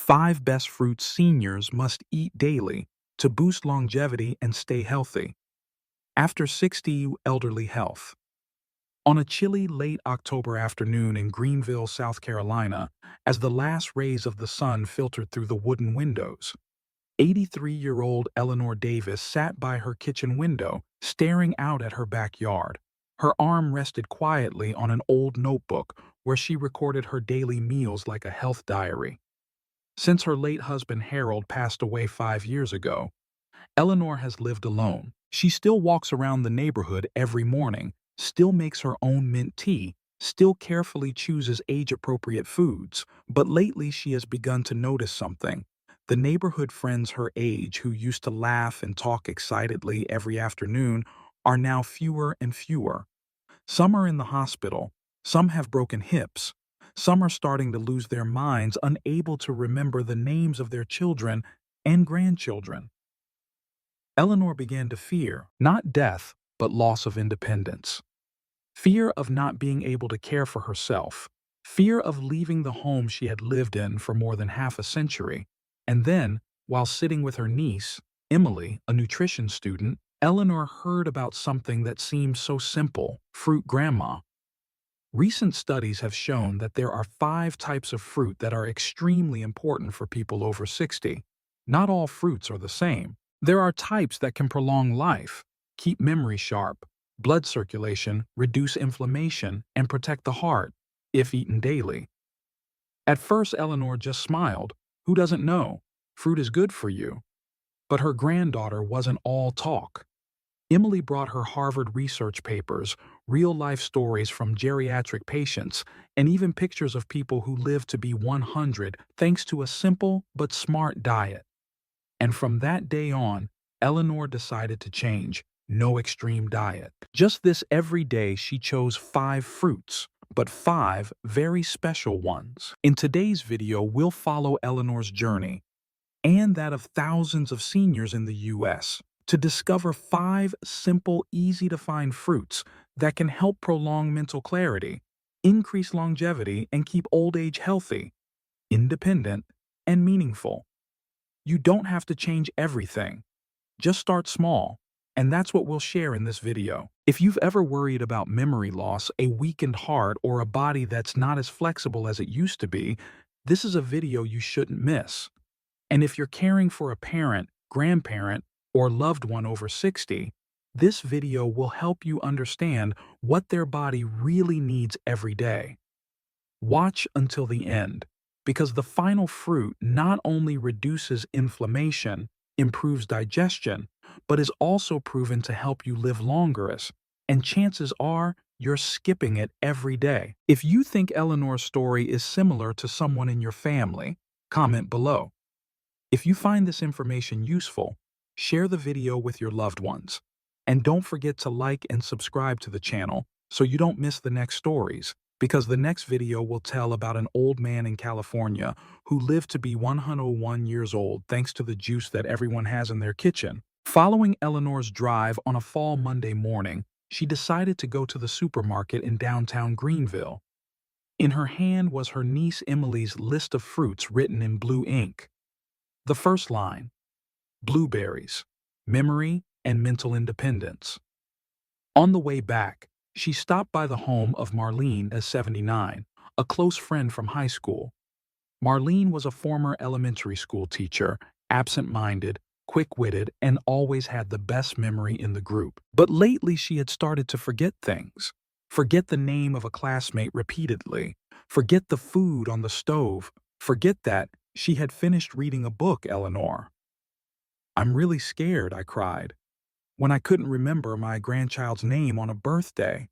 5 best fruits seniors must eat daily to boost longevity and stay healthy. After 60, elderly health. On a chilly late October afternoon in Greenville, South Carolina, as the last rays of the sun filtered through the wooden windows, 83-year-old Eleanor Davis sat by her kitchen window, staring out at her backyard. Her arm rested quietly on an old notebook where she recorded her daily meals like a health diary. Since her late husband Harold passed away 5 years ago, Eleanor has lived alone. She still walks around the neighborhood every morning, still makes her own mint tea, still carefully chooses age-appropriate foods, but lately she has begun to notice something. The neighborhood friends her age who used to laugh and talk excitedly every afternoon are now fewer and fewer. Some are in the hospital, some have broken hips, some are starting to lose their minds, unable to remember the names of their children and grandchildren. Eleanor began to fear, not death, but loss of independence. Fear of not being able to care for herself, fear of leaving the home she had lived in for more than half a century. And then, while sitting with her niece, Emily, a nutrition student, Eleanor heard about something that seemed so simple: fruit grandma. Recent studies have shown that there are 5 types of fruit that are extremely important for people over 60. Not all fruits are the same. There are types that can prolong life, keep memory sharp, blood circulation, reduce inflammation, and protect the heart, if eaten daily. At first, Eleanor just smiled. Who doesn't know? Fruit is good for you. But her granddaughter wasn't all talk. Emily brought her Harvard research papers, real-life stories from geriatric patients, and even pictures of people who lived to be 100 thanks to a simple but smart diet. And from that day on, Eleanor decided to change. No extreme diet. Just this every day she chose 5 fruits, but 5 very special ones. In today's video, we'll follow Eleanor's journey and that of thousands of seniors in the U.S. to discover 5 simple, easy-to-find fruits that can help prolong mental clarity, increase longevity, and keep old age healthy, independent, and meaningful. You don't have to change everything. Just start small, and that's what we'll share in this video. If you've ever worried about memory loss, a weakened heart, or a body that's not as flexible as it used to be, this is a video you shouldn't miss. And if you're caring for a parent, grandparent, or loved one over 60, this video will help you understand what their body really needs every day. Watch until the end, because the final fruit not only reduces inflammation, improves digestion, but is also proven to help you live longer, and chances are you're skipping it every day. If you think Eleanor's story is similar to someone in your family, comment below. If you find this information useful, share the video with your loved ones. And don't forget to like and subscribe to the channel so you don't miss the next stories, because the next video will tell about an old man in California who lived to be 101 years old thanks to the juice that everyone has in their kitchen. Following Eleanor's drive on a fall Monday morning, she decided to go to the supermarket in downtown Greenville. In her hand was her niece Emily's list of fruits written in blue ink. The first line: blueberries, memory and mental independence. On the way back, she stopped by the home of Marlene, 79, a close friend from high school. Marlene was a former elementary school teacher, absent-minded, quick-witted, and always had the best memory in the group. But lately she had started to forget things. Forget the name of a classmate repeatedly. Forget the food on the stove. Forget that she had finished reading a book, Eleanor. "I'm really scared," I cried, when I couldn't remember my grandchild's name on a birthday.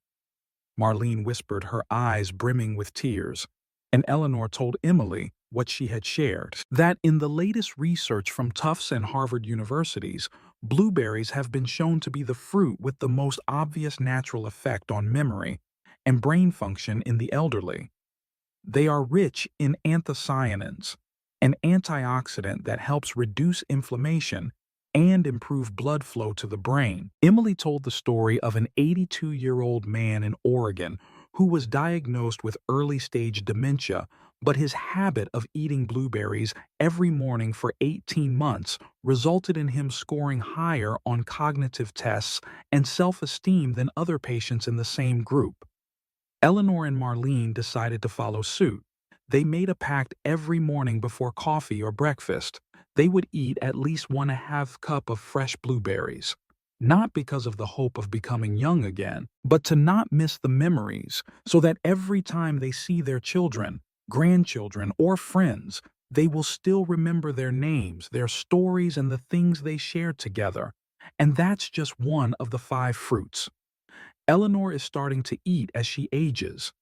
Marlene whispered, her eyes brimming with tears, and Eleanor told Emily what she had shared, that in the latest research from Tufts and Harvard universities, blueberries have been shown to be the fruit with the most obvious natural effect on memory and brain function in the elderly. They are rich in anthocyanins, an antioxidant that helps reduce inflammation and improve blood flow to the brain. Emily told the story of an 82-year-old man in Oregon who was diagnosed with early-stage dementia But his habit of eating blueberries every morning for 18 months resulted in him scoring higher on cognitive tests and self-esteem than other patients in the same group. Eleanor and Marlene decided to follow suit. They made a pact every morning before coffee or breakfast. They would eat at least 1/2 cup of fresh blueberries. Not because of the hope of becoming young again, but to not miss the memories, so that every time they see their children, grandchildren, or friends, they will still remember their names, their stories, and the things they shared together. And that's just one of the 5 fruits. Eleanor is starting to eat as she ages.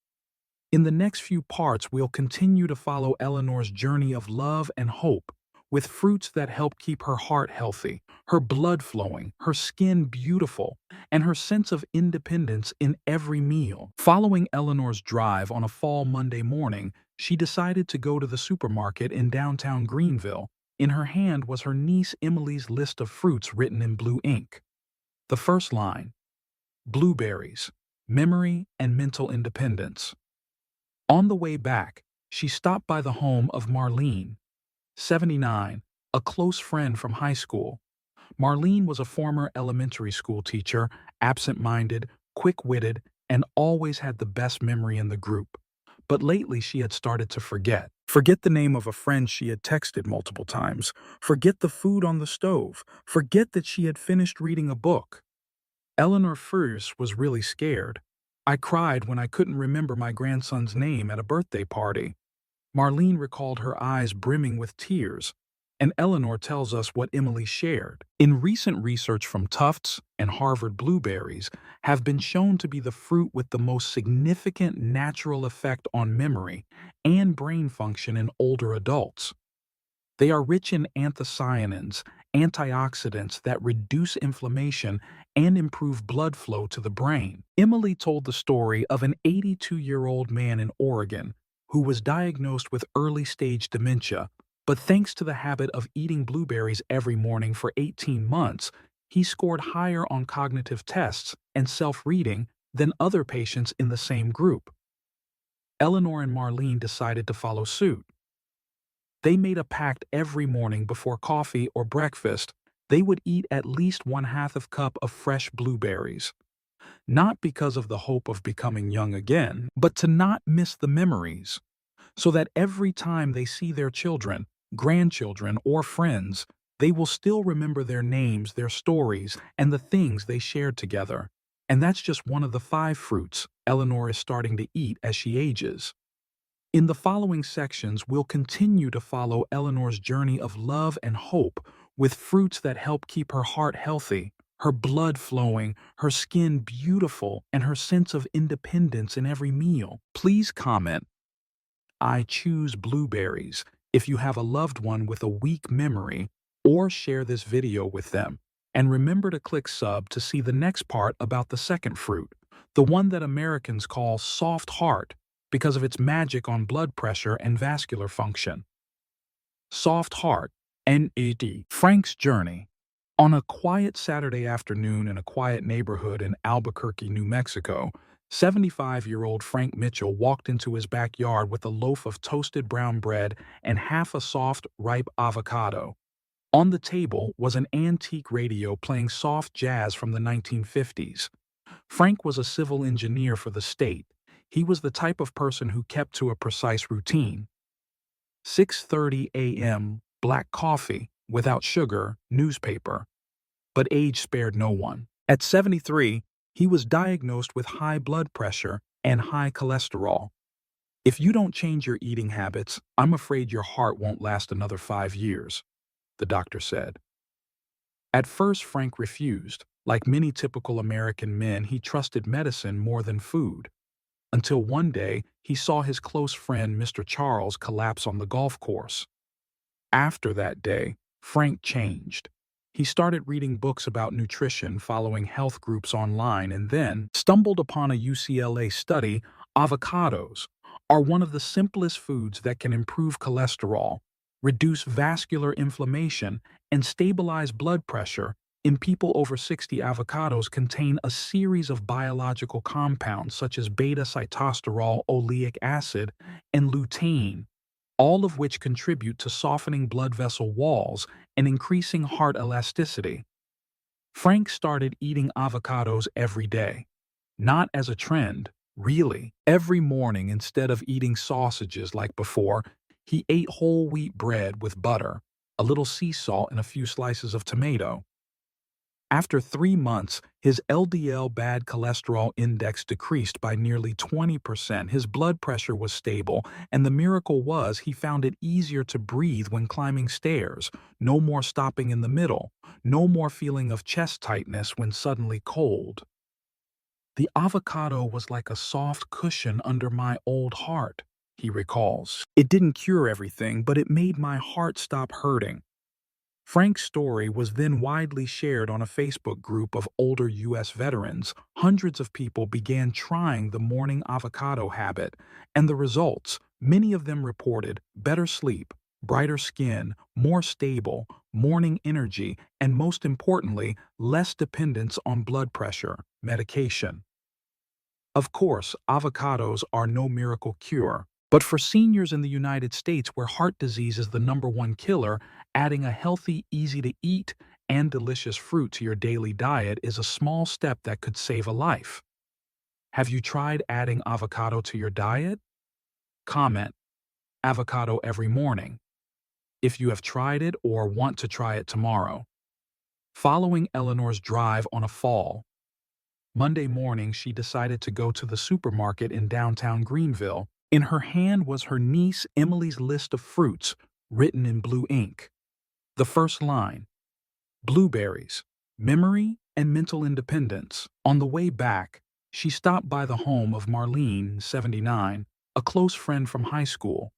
In the next few parts, we'll continue to follow Eleanor's journey of love and hope, with fruits that help keep her heart healthy, her blood flowing, her skin beautiful, and her sense of independence in every meal. Following Eleanor's drive on a fall Monday morning, she decided to go to the supermarket in downtown Greenville. In her hand was her niece Emily's list of fruits written in blue ink. The first line: blueberries, memory and mental independence. On the way back, she stopped by the home of Marlene, 79, a close friend from high school. Marlene was a former elementary school teacher, absent-minded, quick-witted, and always had the best memory in the group. But lately she had started to forget. Forget the name of a friend she had texted multiple times. Forget the food on the stove. Forget that she had finished reading a book. Eleanor Furse was really scared. I cried when I couldn't remember my grandson's name at a birthday party. Marlene recalled her eyes brimming with tears, and Eleanor tells us what Emily shared. In recent research from Tufts and Harvard, blueberries have been shown to be the fruit with the most significant natural effect on memory and brain function in older adults. They are rich in anthocyanins, antioxidants that reduce inflammation and improve blood flow to the brain. Emily told the story of an 82-year-old man in Oregon who was diagnosed with early-stage dementia, but thanks to the habit of eating blueberries every morning for 18 months, he scored higher on cognitive tests and self-reading than other patients in the same group. Eleanor and Marlene decided to follow suit. They made a pact every morning before coffee or breakfast. They would eat at least 1/2 cup of fresh blueberries. Not because of the hope of becoming young again, but to not miss the memories, so that every time they see their children, grandchildren, or friends, they will still remember their names, their stories, and the things they shared together. And that's just one of the 5 fruits Eleanor is starting to eat as she ages. In the following sections, we'll continue to follow Eleanor's journey of love and hope with fruits that help keep her heart healthy, her blood flowing, her skin beautiful, and her sense of independence in every meal. Please comment, "I choose blueberries," if you have a loved one with a weak memory, or share this video with them. And remember to click sub to see the next part about the second fruit, the one that Americans call soft heart, because of its magic on blood pressure and vascular function. Soft Heart, NED. Frank's journey. On a quiet Saturday afternoon in a quiet neighborhood in Albuquerque, New Mexico, 75-year-old Frank Mitchell walked into his backyard with a loaf of toasted brown bread and half a soft, ripe avocado. On the table was an antique radio playing soft jazz from the 1950s. Frank was a civil engineer for the state. He was the type of person who kept to a precise routine. 6:30 a.m., black coffee, without sugar, newspaper. But age spared no one. At 73, he was diagnosed with high blood pressure and high cholesterol. "If you don't change your eating habits, I'm afraid your heart won't last another 5 years," the doctor said. At first, Frank refused. Like many typical American men, he trusted medicine more than food. Until one day, he saw his close friend, Mr. Charles, collapse on the golf course. After that day, Frank changed. He started reading books about nutrition, following health groups online, and then stumbled upon a UCLA study. Avocados are one of the simplest foods that can improve cholesterol, reduce vascular inflammation, and stabilize blood pressure. In people over 60, avocados contain a series of biological compounds such as beta-sitosterol, oleic acid, and lutein, all of which contribute to softening blood vessel walls and increasing heart elasticity. Frank started eating avocados every day. Not as a trend, really. Every morning, instead of eating sausages like before, he ate whole wheat bread with butter, a little sea salt, and a few slices of tomato. After 3 months, his LDL bad cholesterol index decreased by nearly 20%. His blood pressure was stable, and the miracle was he found it easier to breathe when climbing stairs. No more stopping in the middle. No more feeling of chest tightness when suddenly cold. The avocado was like a soft cushion under my old heart, he recalls. It didn't cure everything, but it made my heart stop hurting. Frank's story was then widely shared on a Facebook group of older U.S. veterans. Hundreds of people began trying the morning avocado habit, and the results, many of them reported better sleep, brighter skin, more stable, morning energy, and most importantly, less dependence on blood pressure medication. Of course, avocados are no miracle cure, but for seniors in the United States where heart disease is the #1 killer, adding a healthy, easy-to-eat, and delicious fruit to your daily diet is a small step that could save a life. Have you tried adding avocado to your diet? Comment, avocado every morning, if you have tried it or want to try it tomorrow. Following Eleanor's drive on a fall, Monday morning, she decided to go to the supermarket in downtown Greenville. In her hand was her niece Emily's list of fruits, written in blue ink. The first line, blueberries, memory and mental independence. On the way back, she stopped by the home of Marlene, 79, a close friend from high school.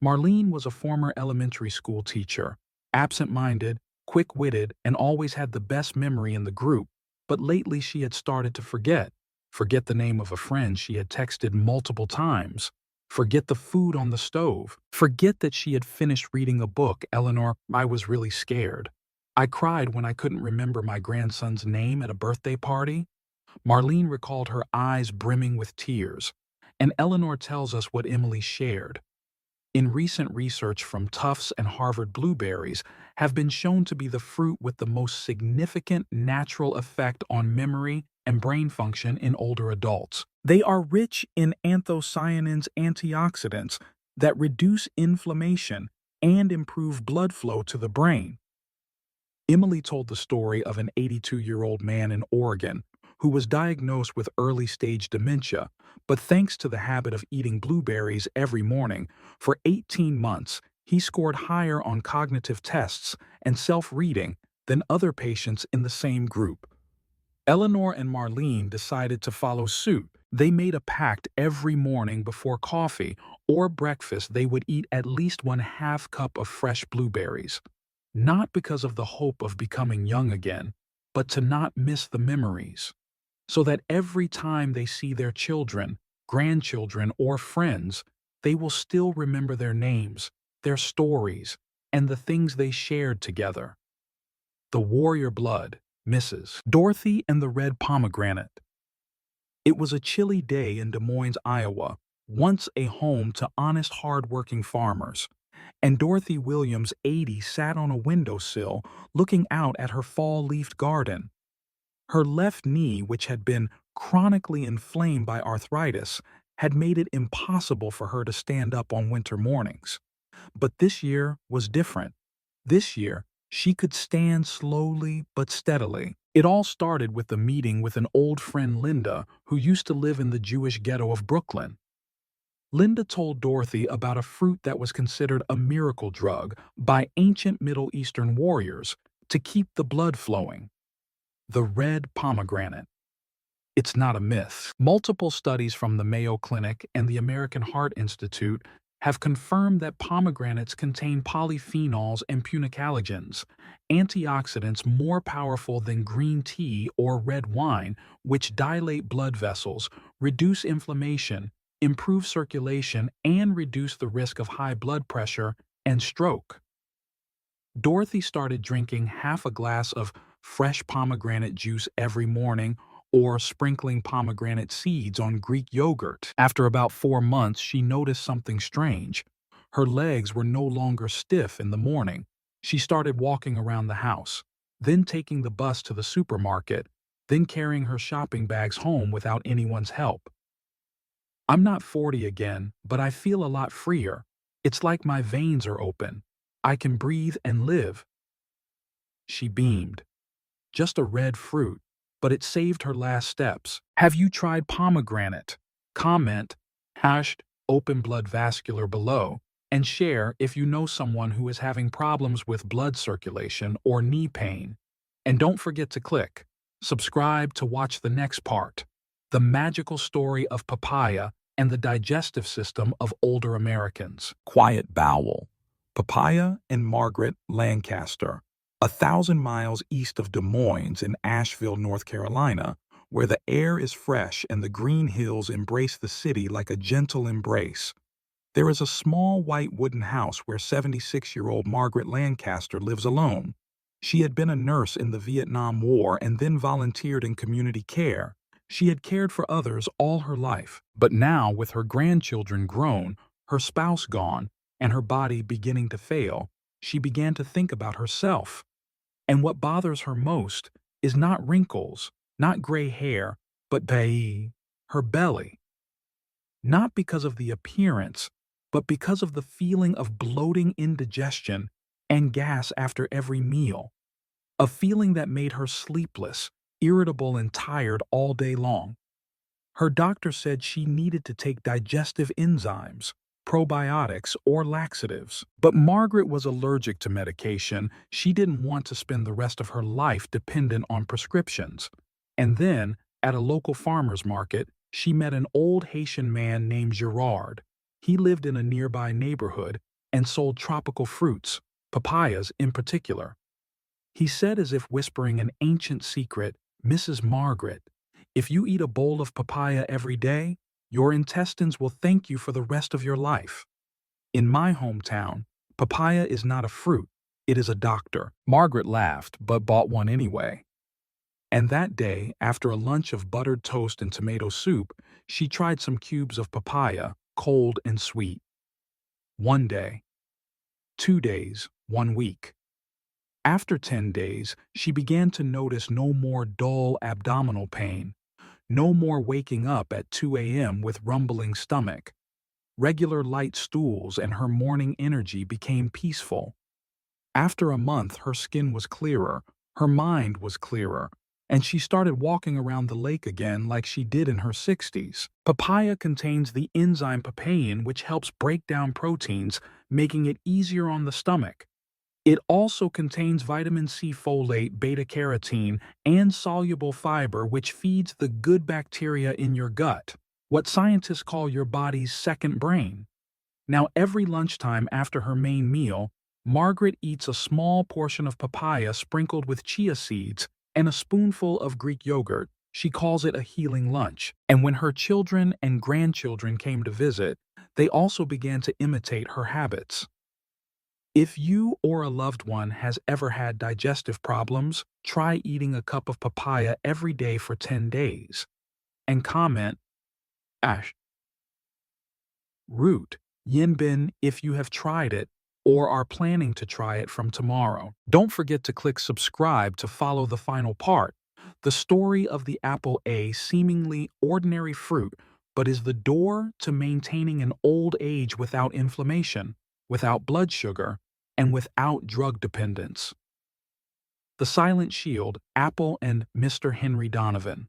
Marlene was a former elementary school teacher, absent-minded, quick-witted, and always had the best memory in the group. But lately she had started to forget the name of a friend she had texted multiple times, forget the food on the stove, forget that she had finished reading a book. Eleanor, I was really scared. I cried when I couldn't remember my grandson's name at a birthday party. Marlene recalled her eyes brimming with tears, and Eleanor tells us what Emily shared. In recent research from Tufts and Harvard, blueberries have been shown to be the fruit with the most significant natural effect on memory and brain function in older adults. They are rich in anthocyanins, antioxidants that reduce inflammation and improve blood flow to the brain. Emily told the story of an 82-year-old man in Oregon who was diagnosed with early-stage dementia, but thanks to the habit of eating blueberries every morning, for 18 months, he scored higher on cognitive tests and self-reading than other patients in the same group. Eleanor and Marlene decided to follow suit. They made a pact every morning before coffee or breakfast they would eat at least 1/2 cup of fresh blueberries. Not because of the hope of becoming young again, but to not miss the memories, so that every time they see their children, grandchildren, or friends, they will still remember their names, their stories, and the things they shared together. The warrior blood, Mrs. Dorothy and the red pomegranate. It was a chilly day in Des Moines, Iowa, once a home to honest, hard-working farmers, and Dorothy Williams, 80, sat on a windowsill looking out at her fall-leafed garden. Her left knee, which had been chronically inflamed by arthritis, had made it impossible for her to stand up on winter mornings. But this year was different. This year, she could stand slowly but steadily. It all started with a meeting with an old friend, Linda, who used to live in the Jewish ghetto of Brooklyn. Linda told Dorothy about a fruit that was considered a miracle drug by ancient Middle Eastern warriors to keep the blood flowing. The red pomegranate. It's not a myth. Multiple studies from the Mayo Clinic and the American Heart Institute have confirmed that pomegranates contain polyphenols and punicalagins, antioxidants more powerful than green tea or red wine, which dilate blood vessels, reduce inflammation, improve circulation, and reduce the risk of high blood pressure and stroke. Dorothy started drinking half a glass of fresh pomegranate juice every morning or sprinkling pomegranate seeds on Greek yogurt. After about 4 months, she noticed something strange. Her legs were no longer stiff in the morning. She started walking around the house, then taking the bus to the supermarket, then carrying her shopping bags home without anyone's help. I'm not 40 again, but I feel a lot freer. It's like my veins are open. I can breathe and live. She beamed. Just a red fruit, but it saved her last steps. Have you tried pomegranate? Comment, hashed open blood vascular below, and share if you know someone who is having problems with blood circulation or knee pain. And don't forget to click subscribe to watch the next part, the magical story of papaya and the digestive system of older Americans. Quiet Bowel, Papaya and Margaret Lancaster, 1,000 miles east of Des Moines in Asheville, North Carolina, where the air is fresh and the green hills embrace the city like a gentle embrace. There is a small white wooden house where 76-year-old Margaret Lancaster lives alone. She had been a nurse in the Vietnam War and then volunteered in community care. She had cared for others all her life, but now, with her grandchildren grown, her spouse gone, and her body beginning to fail, she began to think about herself. And what bothers her most is not wrinkles, not gray hair, but her belly. Not because of the appearance, but because of the feeling of bloating indigestion and gas after every meal. A feeling that made her sleepless, irritable, and tired all day long. Her doctor said she needed to take digestive enzymes, probiotics, or laxatives. But Margaret was allergic to medication. She didn't want to spend the rest of her life dependent on prescriptions. And then, at a local farmer's market, she met an old Haitian man named Gerard. He lived in a nearby neighborhood and sold tropical fruits, papayas in particular. He said, as if whispering an ancient secret, "Mrs. Margaret, if you eat a bowl of papaya every day, your intestines will thank you for the rest of your life." In my hometown, papaya is not a fruit, it is a doctor. Margaret laughed, but bought one anyway. And that day, after a lunch of buttered toast and tomato soup, she tried some cubes of papaya, cold and sweet. 1 day, 2 days, 1 week. After 10 days, she began to notice no more dull abdominal pain, no more waking up at 2 a.m. with rumbling stomach. Regular light stools and her morning energy became peaceful. After a month, her skin was clearer, her mind was clearer, and she started walking around the lake again like she did in her 60s. Papaya contains the enzyme papain, which helps break down proteins, making it easier on the stomach. It also contains vitamin C, folate, beta-carotene, and soluble fiber, which feeds the good bacteria in your gut, what scientists call your body's second brain. Now, every lunchtime after her main meal, Margaret eats a small portion of papaya sprinkled with chia seeds and a spoonful of Greek yogurt. She calls it a healing lunch. And when her children and grandchildren came to visit, they also began to imitate her habits. If you or a loved one has ever had digestive problems, try eating a cup of papaya every day for 10 days. And comment, root, Yinbin, if you have tried it or are planning to try it from tomorrow. Don't forget to click subscribe to follow the final part, the story of the apple, a seemingly ordinary fruit, but is the door to maintaining an old age without inflammation, without blood sugar, and without drug dependence. The Silent Shield, Apple and Mr. Henry Donovan.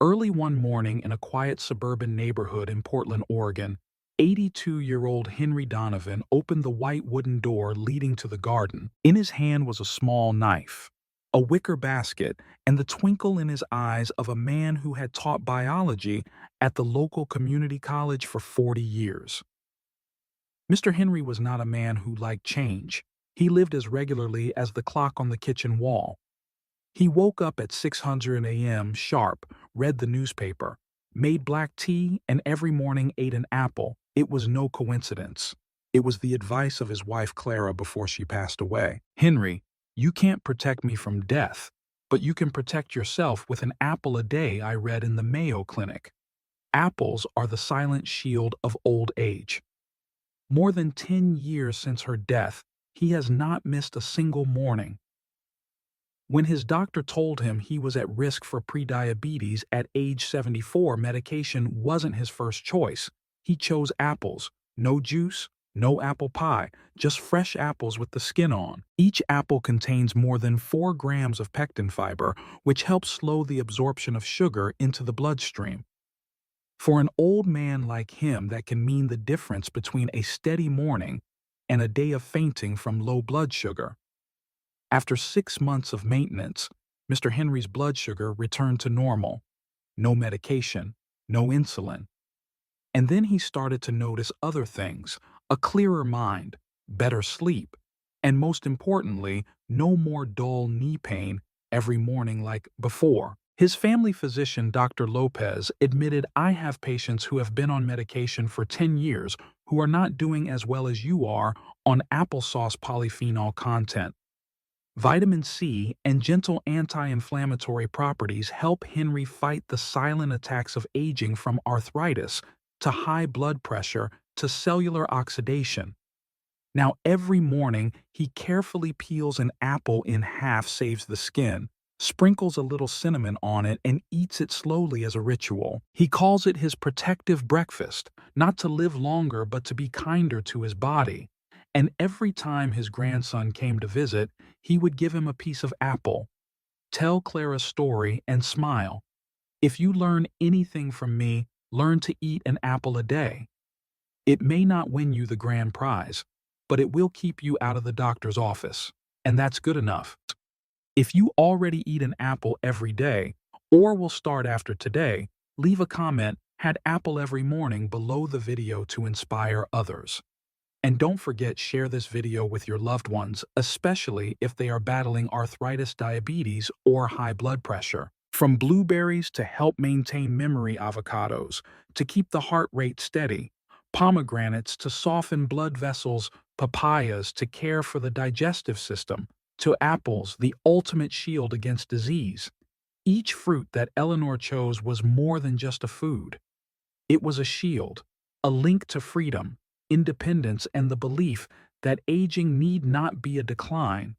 Early one morning in a quiet suburban neighborhood in Portland, Oregon, 82-year-old Henry Donovan opened the white wooden door leading to the garden. In his hand was a small knife, a wicker basket, and the twinkle in his eyes of a man who had taught biology at the local community college for 40 years. Mr. Henry was not a man who liked change. He lived as regularly as the clock on the kitchen wall. He woke up at 600 a.m. sharp, read the newspaper, made black tea, and every morning ate an apple. It was no coincidence. It was the advice of his wife Clara before she passed away. "Henry, you can't protect me from death, but you can protect yourself with an apple a day," I read in the Mayo Clinic. Apples are the silent shield of old age. More than 10 years since her death, he has not missed a single morning. When his doctor told him he was at risk for prediabetes at age 74, medication wasn't his first choice. He chose apples. No juice, no apple pie, just fresh apples with the skin on. Each apple contains more than 4 grams of pectin fiber, which helps slow the absorption of sugar into the bloodstream. For an old man like him, that can mean the difference between a steady morning and a day of fainting from low blood sugar. After 6 months of maintenance, Mr. Henry's blood sugar returned to normal. No medication, no insulin. And then he started to notice other things: a clearer mind, better sleep, and most importantly, no more dull knee pain every morning like before. His family physician, Dr. Lopez, admitted, "I have patients who have been on medication for 10 years who are not doing as well as you are on applesauce polyphenol content." Vitamin C and gentle anti-inflammatory properties help Henry fight the silent attacks of aging, from arthritis to high blood pressure to cellular oxidation. Now, every morning, he carefully peels an apple in half, saves the skin, sprinkles a little cinnamon on it, and eats it slowly as a ritual. He calls it his protective breakfast, not to live longer but to be kinder to his body. And every time his grandson came to visit, he would give him a piece of apple, tell Clara's story, and smile. "If you learn anything from me, learn to eat an apple a day. It may not win you the grand prize, but it will keep you out of the doctor's office, and that's good enough." If you already eat an apple every day, or will start after today, leave a comment, "Had apple every morning," below the video to inspire others. And don't forget, share this video with your loved ones, especially if they are battling arthritis, diabetes, or high blood pressure. From blueberries to help maintain memory, avocados to keep the heart rate steady, pomegranates to soften blood vessels, papayas to care for the digestive system, to apples, the ultimate shield against disease. Each fruit that Eleanor chose was more than just a food. It was a shield, a link to freedom, independence, and the belief that aging need not be a decline.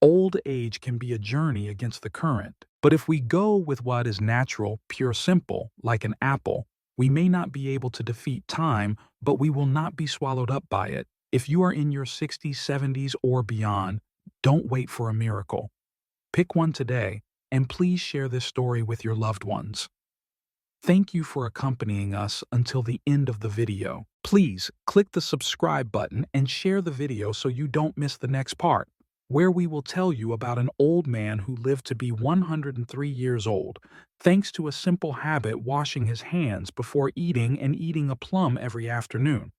Old age can be a journey against the current. But if we go with what is natural, pure, simple, like an apple, we may not be able to defeat time, but we will not be swallowed up by it. If you are in your 60s, 70s, or beyond, don't wait for a miracle. Pick one today, and please share this story with your loved ones. Thank you for accompanying us until the end of the video. Please click the subscribe button and share the video so you don't miss the next part, where we will tell you about an old man who lived to be 103 years old, thanks to a simple habit: washing his hands before eating and eating a plum every afternoon.